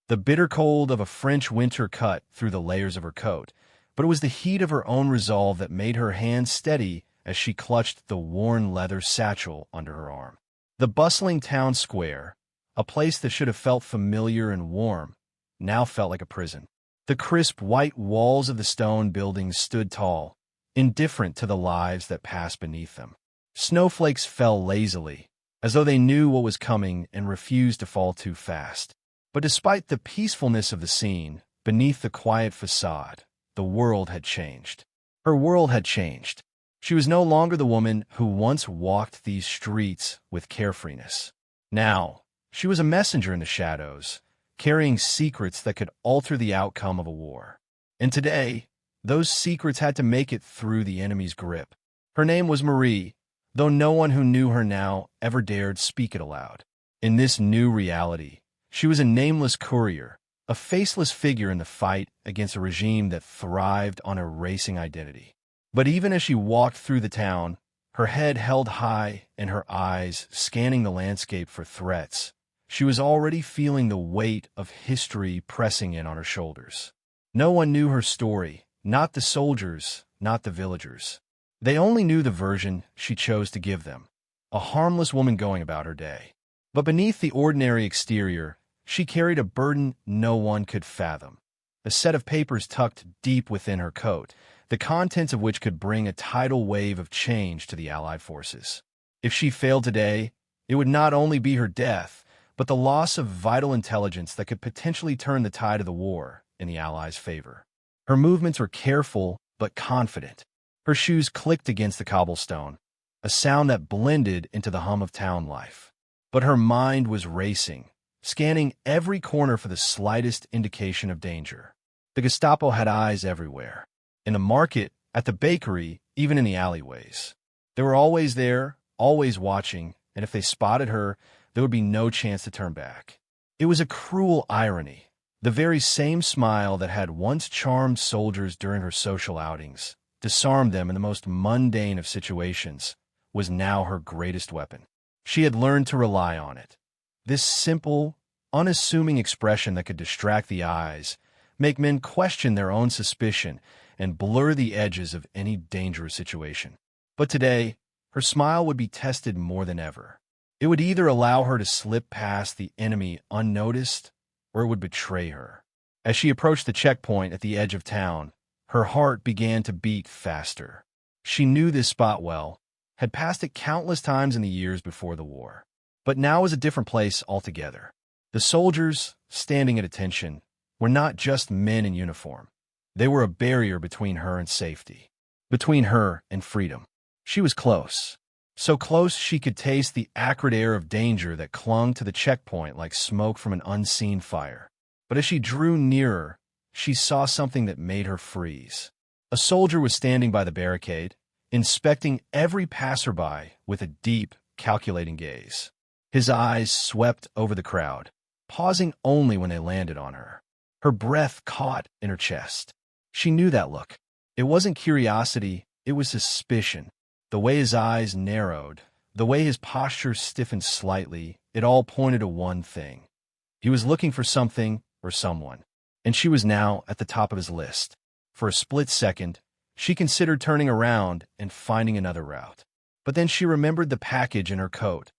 The bitter cold of a French winter cut through the layers of her coat, but it was the heat of her own resolve that made her hands steady as she clutched the worn leather satchel under her arm. The bustling town square, a place that should have felt familiar and warm, now felt like a prison. The crisp white walls of the stone buildings stood tall, indifferent to the lives that passed beneath them. Snowflakes fell lazily, as though they knew what was coming and refused to fall too fast. But despite the peacefulness of the scene, beneath the quiet facade, the world had changed. Her world had changed. She was no longer the woman who once walked these streets with carefreeness. Now, she was a messenger in the shadows, carrying secrets that could alter the outcome of a war. And today, those secrets had to make it through the enemy's grip. Her name was Marie, though no one who knew her now ever dared speak it aloud. In this new reality, she was a nameless courier, a faceless figure in the fight against a regime that thrived on erasing identity. But even as she walked through the town, her head held high and her eyes scanning the landscape for threats, she was already feeling the weight of history pressing in on her shoulders. No one knew her story, not the soldiers, not the villagers. They only knew the version she chose to give them, a harmless woman going about her day. But beneath the ordinary exterior, she carried a burden no one could fathom, a set of papers tucked deep within her coat, the contents of which could bring a tidal wave of change to the Allied forces. If she failed today, it would not only be her death, but the loss of vital intelligence that could potentially turn the tide of the war in the Allies' favor. Her movements were careful but confident. Her shoes clicked against the cobblestone, a sound that blended into the hum of town life. But her mind was racing, scanning every corner for the slightest indication of danger. The Gestapo had eyes everywhere. In the market, at the bakery, even in the alleyways. They were always there, always watching, and if they spotted her, there would be no chance to turn back. It was a cruel irony. The very same smile that had once charmed soldiers during her social outings, disarmed them in the most mundane of situations, was now her greatest weapon. She had learned to rely on it. This simple, unassuming expression that could distract the eyes, make men question their own suspicion, and blur the edges of any dangerous situation. But today, her smile would be tested more than ever. It would either allow her to slip past the enemy unnoticed, or it would betray her. As she approached the checkpoint at the edge of town, her heart began to beat faster. She knew this spot well, had passed it countless times in the years before the war. But now was a different place altogether. The soldiers, standing at attention, were not just men in uniform. They were a barrier between her and safety, between her and freedom. She was close, so close she could taste the acrid air of danger that clung to the checkpoint like smoke from an unseen fire. But as she drew nearer, she saw something that made her freeze. A soldier was standing by the barricade, inspecting every passerby with a deep, calculating gaze. His eyes swept over the crowd, pausing only when they landed on her. Her breath caught in her chest. She knew that look. It wasn't curiosity, it was suspicion. The way his eyes narrowed, the way his posture stiffened slightly, it all pointed to one thing. He was looking for something or someone, and she was now at the top of his list. For a split second, she considered turning around and finding another route. But then she remembered the package in her coat,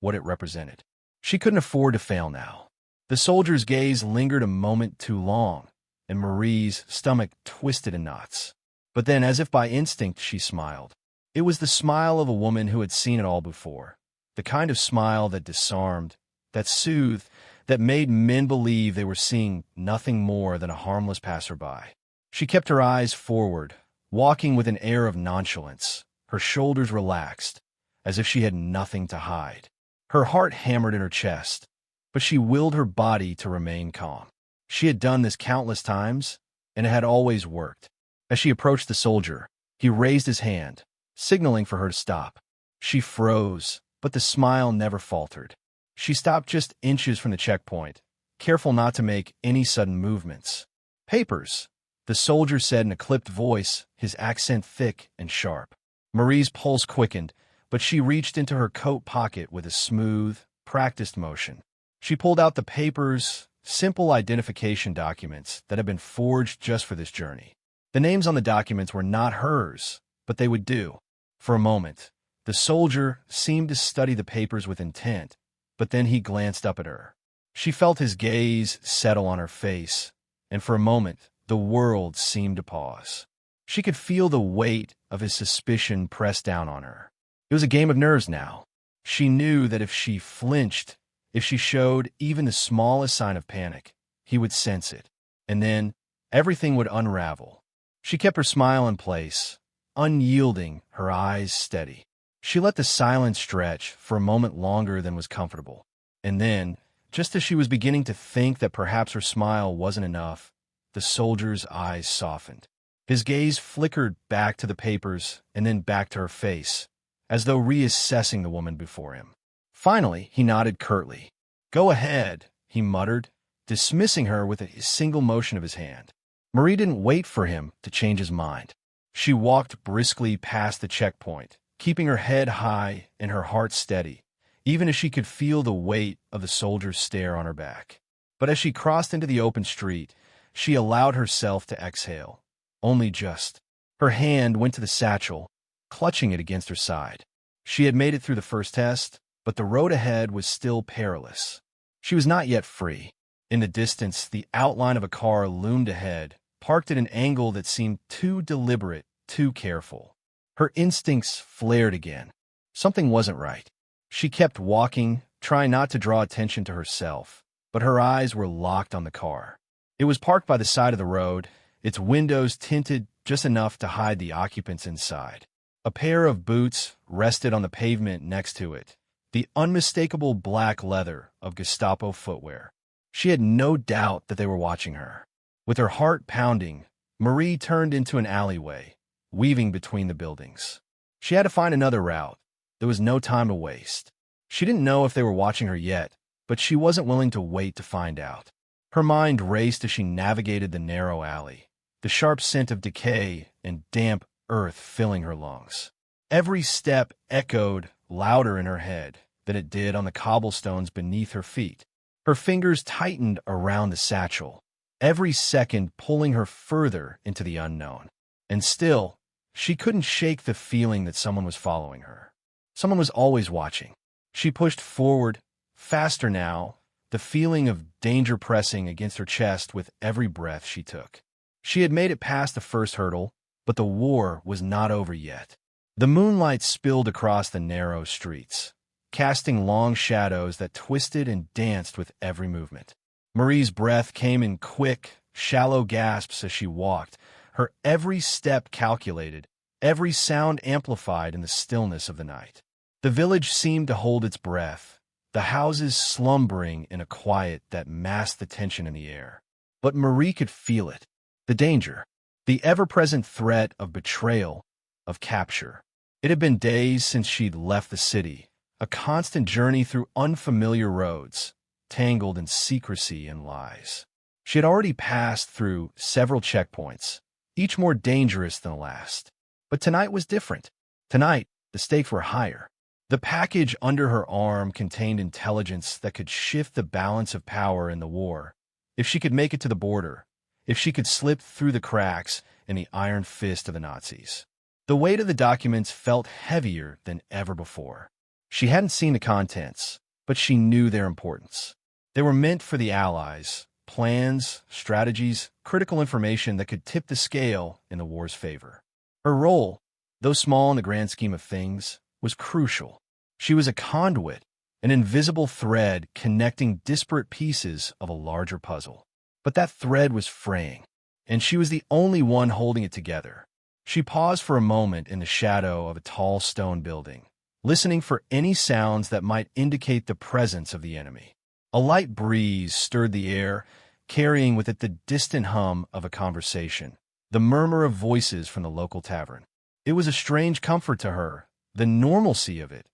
what it represented. She couldn't afford to fail now. The soldier's gaze lingered a moment too long, and Marie's stomach twisted in knots. But then, as if by instinct, she smiled. It was the smile of a woman who had seen it all before, the kind of smile that disarmed, that soothed, that made men believe they were seeing nothing more than a harmless passerby. She kept her eyes forward, walking with an air of nonchalance, her shoulders relaxed, as if she had nothing to hide. Her heart hammered in her chest, but she willed her body to remain calm. She had done this countless times, and it had always worked. As she approached the soldier, he raised his hand, signaling for her to stop. She froze, but the smile never faltered. She stopped just inches from the checkpoint, careful not to make any sudden movements. "Papers," the soldier said in a clipped voice, his accent thick and sharp. Marie's pulse quickened, but she reached into her coat pocket with a smooth, practiced motion. She pulled out the papers, simple identification documents that had been forged just for this journey. The names on the documents were not hers, but they would do. For a moment, the soldier seemed to study the papers with intent, but then he glanced up at her. She felt his gaze settle on her face, and for a moment, the world seemed to pause. She could feel the weight of his suspicion press down on her. It was a game of nerves now. She knew that if she flinched, if she showed even the smallest sign of panic, he would sense it, and then everything would unravel. She kept her smile in place, unyielding, her eyes steady. She let the silence stretch for a moment longer than was comfortable, and then, just as she was beginning to think that perhaps her smile wasn't enough, the soldier's eyes softened. His gaze flickered back to the papers and then back to her face, as though reassessing the woman before him. Finally, he nodded curtly. "Go ahead," he muttered, dismissing her with a single motion of his hand. Marie didn't wait for him to change his mind. She walked briskly past the checkpoint, keeping her head high and her heart steady, even as she could feel the weight of the soldier's stare on her back. But as she crossed into the open street, she allowed herself to exhale. Only just. Her hand went to the satchel, clutching it against her side. She had made it through the first test, but the road ahead was still perilous. She was not yet free. In the distance, the outline of a car loomed ahead, parked at an angle that seemed too deliberate, too careful. Her instincts flared again. Something wasn't right. She kept walking, trying not to draw attention to herself, but her eyes were locked on the car. It was parked by the side of the road, its windows tinted just enough to hide the occupants inside. A pair of boots rested on the pavement next to it, the unmistakable black leather of Gestapo footwear. She had no doubt that they were watching her. With her heart pounding, Marie turned into an alleyway, weaving between the buildings. She had to find another route. There was no time to waste. She didn't know if they were watching her yet, but she wasn't willing to wait to find out. Her mind raced as she navigated the narrow alley, the sharp scent of decay and damp earth filling her lungs. Every step echoed louder in her head than it did on the cobblestones beneath her feet. Her fingers tightened around the satchel, every second pulling her further into the unknown. And still, she couldn't shake the feeling that someone was following her. Someone was always watching. She pushed forward, faster now, the feeling of danger pressing against her chest with every breath she took. She had made it past the first hurdle, but the war was not over yet. The moonlight spilled across the narrow streets, casting long shadows that twisted and danced with every movement. Marie's breath came in quick, shallow gasps as she walked, her every step calculated, every sound amplified in the stillness of the night. The village seemed to hold its breath, the houses slumbering in a quiet that masked the tension in the air. But Marie could feel it, the danger, the ever-present threat of betrayal, of capture. It had been days since she'd left the city, a constant journey through unfamiliar roads, tangled in secrecy and lies. She had already passed through several checkpoints, each more dangerous than the last. But tonight was different. Tonight, the stakes were higher. The package under her arm contained intelligence that could shift the balance of power in the war. If she could make it to the border, if she could slip through the cracks in the iron fist of the Nazis. The weight of the documents felt heavier than ever before. She hadn't seen the contents, but she knew their importance. They were meant for the Allies, plans, strategies, critical information that could tip the scale in the war's favor. Her role, though small in the grand scheme of things, was crucial. She was a conduit, an invisible thread connecting disparate pieces of a larger puzzle. But that thread was fraying, and she was the only one holding it together. She paused for a moment in the shadow of a tall stone building, listening for any sounds that might indicate the presence of the enemy. A light breeze stirred the air, carrying with it the distant hum of a conversation, the murmur of voices from the local tavern. It was a strange comfort to her, the normalcy of it.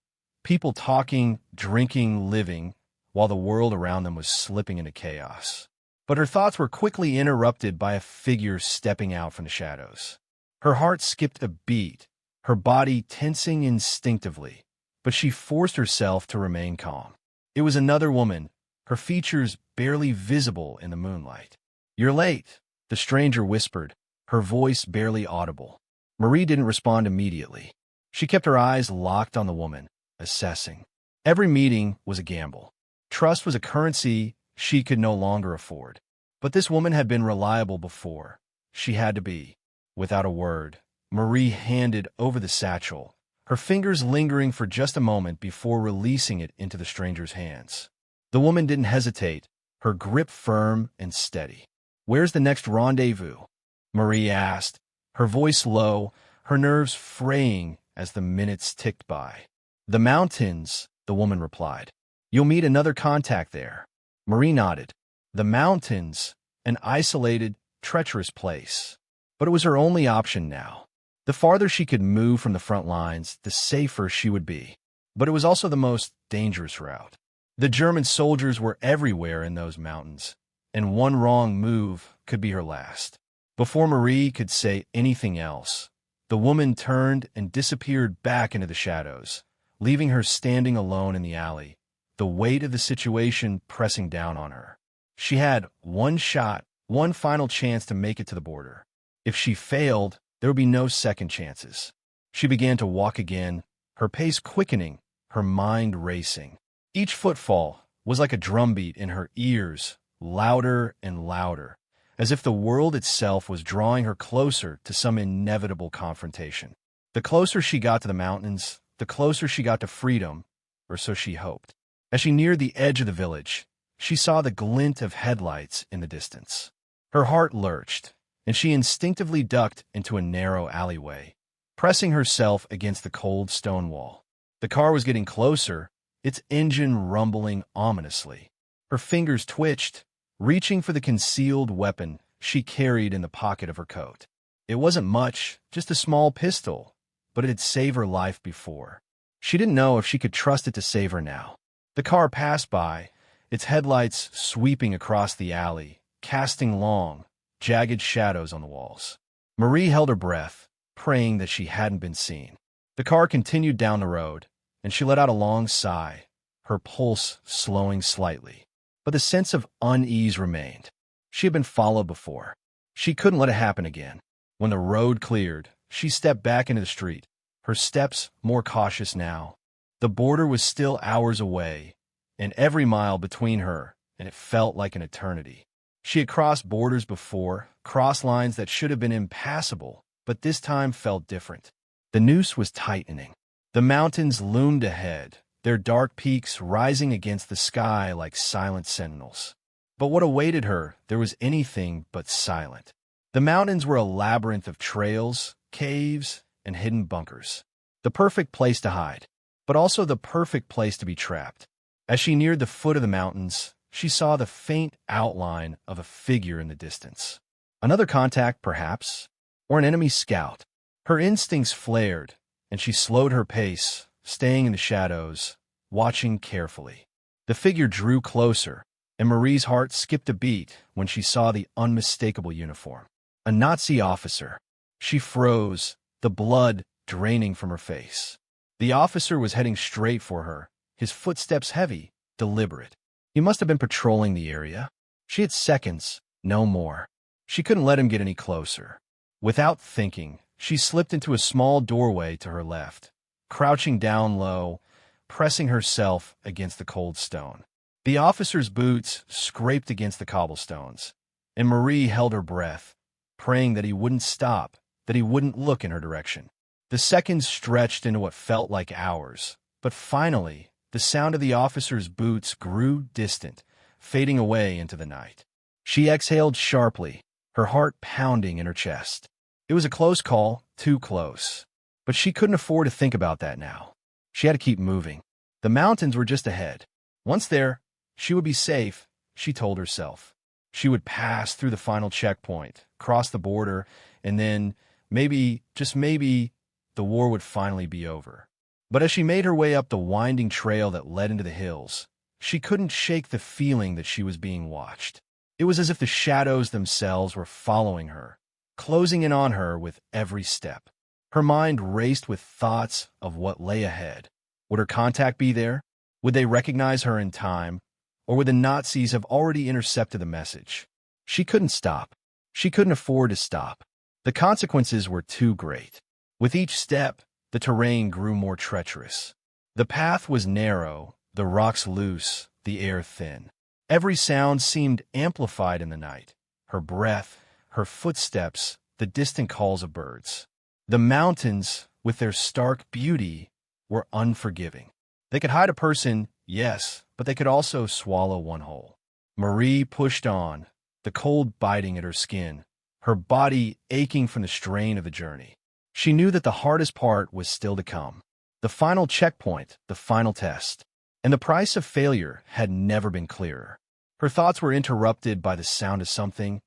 People talking, drinking, living, while the world around them was slipping into chaos. But her thoughts were quickly interrupted by a figure stepping out from the shadows. Her heart skipped a beat, her body tensing instinctively, but she forced herself to remain calm. It was another woman, her features barely visible in the moonlight. "You're late," the stranger whispered, her voice barely audible. Marie didn't respond immediately. She kept her eyes locked on the woman, assessing. Every meeting was a gamble. Trust was a currency she could no longer afford. But this woman had been reliable before. She had to be. Without a word, Marie handed over the satchel, her fingers lingering for just a moment before releasing it into the stranger's hands. The woman didn't hesitate, her grip firm and steady. "Where's the next rendezvous?" Marie asked, her voice low, her nerves fraying as the minutes ticked by. "The mountains," the woman replied. "You'll meet another contact there." Marie nodded. The mountains, an isolated, treacherous place. But it was her only option now. The farther she could move from the front lines, the safer she would be. But it was also the most dangerous route. The German soldiers were everywhere in those mountains, and one wrong move could be her last. Before Marie could say anything else, the woman turned and disappeared back into the shadows, leaving her standing alone in the alley, the weight of the situation pressing down on her. She had one shot, one final chance to make it to the border. If she failed, there would be no second chances. She began to walk again, her pace quickening, her mind racing. Each footfall was like a drumbeat in her ears, louder and louder, as if the world itself was drawing her closer to some inevitable confrontation. The closer she got to the mountains, the closer she got to freedom, or so she hoped. As she neared the edge of the village, she saw the glint of headlights in the distance. Her heart lurched, and she instinctively ducked into a narrow alleyway, pressing herself against the cold stone wall. The car was getting closer, its engine rumbling ominously. Her fingers twitched, reaching for the concealed weapon she carried in the pocket of her coat. It wasn't much, just a small pistol, but it had saved her life before. She didn't know if she could trust it to save her now. The car passed by, its headlights sweeping across the alley, casting long, jagged shadows on the walls. Marie held her breath, praying that she hadn't been seen. The car continued down the road, and she let out a long sigh, her pulse slowing slightly. But the sense of unease remained. She had been followed before. She couldn't let it happen again. When the road cleared, she stepped back into the street, her steps more cautious now. The border was still hours away, and every mile between her, and it felt like an eternity. She had crossed borders before, crossed lines that should have been impassable, but this time felt different. The noose was tightening. The mountains loomed ahead, their dark peaks rising against the sky like silent sentinels. But what awaited her there was anything but silent. The mountains were a labyrinth of trails, caves, and hidden bunkers. The perfect place to hide, but also the perfect place to be trapped. As she neared the foot of the mountains, she saw the faint outline of a figure in the distance. Another contact, perhaps, or an enemy scout. Her instincts flared, and she slowed her pace, staying in the shadows, watching carefully. The figure drew closer, and Marie's heart skipped a beat when she saw the unmistakable uniform. A Nazi officer. She froze, the blood draining from her face. The officer was heading straight for her, his footsteps heavy, deliberate. He must have been patrolling the area. She had seconds, no more. She couldn't let him get any closer. Without thinking, she slipped into a small doorway to her left, crouching down low, pressing herself against the cold stone. The officer's boots scraped against the cobblestones, and Marie held her breath, praying that he wouldn't stop, that he wouldn't look in her direction. The seconds stretched into what felt like hours, but finally, the sound of the officer's boots grew distant, fading away into the night. She exhaled sharply, her heart pounding in her chest. It was a close call, too close. But she couldn't afford to think about that now. She had to keep moving. The mountains were just ahead. Once there, she would be safe, she told herself. She would pass through the final checkpoint, cross the border, and then, maybe, just maybe, the war would finally be over. But as she made her way up the winding trail that led into the hills, she couldn't shake the feeling that she was being watched. It was as if the shadows themselves were following her, closing in on her with every step. Her mind raced with thoughts of what lay ahead. Would her contact be there? Would they recognize her in time? or would the Nazis have already intercepted the message? She couldn't stop. She couldn't afford to stop. The consequences were too great. With each step, the terrain grew more treacherous. The path was narrow, the rocks loose, the air thin. Every sound seemed amplified in the night. Her breath, her footsteps, the distant calls of birds. The mountains, with their stark beauty, were unforgiving. They could hide a person, yes, but they could also swallow one whole. Marie pushed on, the cold biting at her skin, her body aching from the strain of the journey. She knew that the hardest part was still to come. The final checkpoint, the final test. And the price of failure had never been clearer. Her thoughts were interrupted by the sound of something,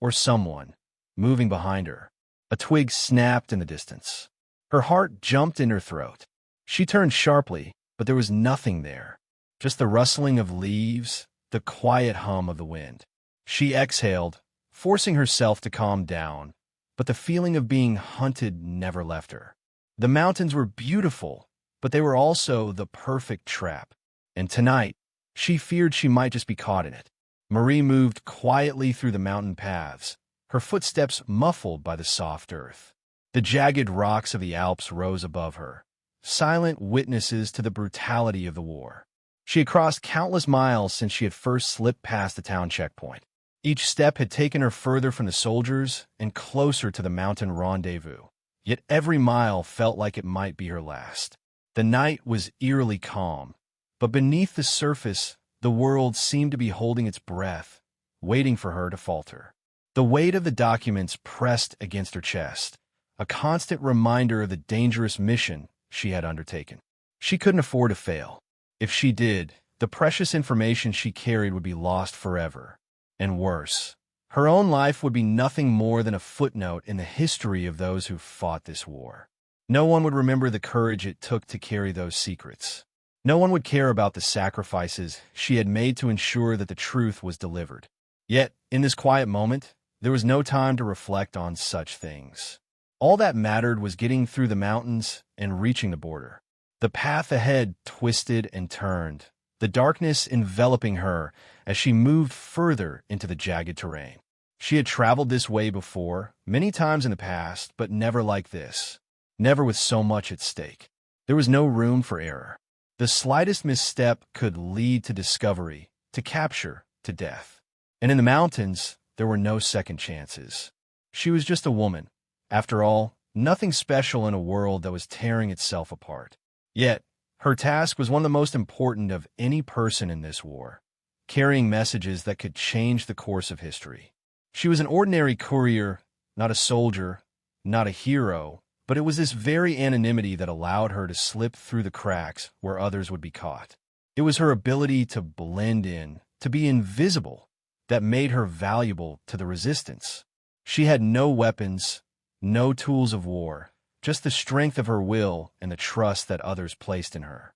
or someone, moving behind her. A twig snapped in the distance. Her heart jumped in her throat. She turned sharply, but there was nothing there. Just the rustling of leaves, the quiet hum of the wind. She exhaled, forcing herself to calm down, but the feeling of being hunted never left her. The mountains were beautiful, but they were also the perfect trap. And tonight, she feared she might just be caught in it. Marie moved quietly through the mountain paths, her footsteps muffled by the soft earth. The jagged rocks of the Alps rose above her, silent witnesses to the brutality of the war. She had crossed countless miles since she had first slipped past the town checkpoint. Each step had taken her further from the soldiers and closer to the mountain rendezvous. Yet every mile felt like it might be her last. The night was eerily calm, but beneath the surface, the world seemed to be holding its breath, waiting for her to falter. The weight of the documents pressed against her chest, a constant reminder of the dangerous mission she had undertaken. She couldn't afford to fail. If she did, the precious information she carried would be lost forever. And worse, her own life would be nothing more than a footnote in the history of those who fought this war. No one would remember the courage it took to carry those secrets. No one would care about the sacrifices she had made to ensure that the truth was delivered. Yet, in this quiet moment, there was no time to reflect on such things. All that mattered was getting through the mountains and reaching the border. The path ahead twisted and turned, the darkness enveloping her as she moved further into the jagged terrain. She had traveled this way before, many times in the past, but never like this. Never with so much at stake. There was no room for error. The slightest misstep could lead to discovery, to capture, to death. And in the mountains, there were no second chances. She was just a woman. After all, nothing special in a world that was tearing itself apart. Yet, her task was one of the most important of any person in this war, carrying messages that could change the course of history. She was an ordinary courier, not a soldier, not a hero, but it was this very anonymity that allowed her to slip through the cracks where others would be caught. It was her ability to blend in, to be invisible, that made her valuable to the resistance. She had no weapons, no tools of war, just the strength of her will and the trust that others placed in her.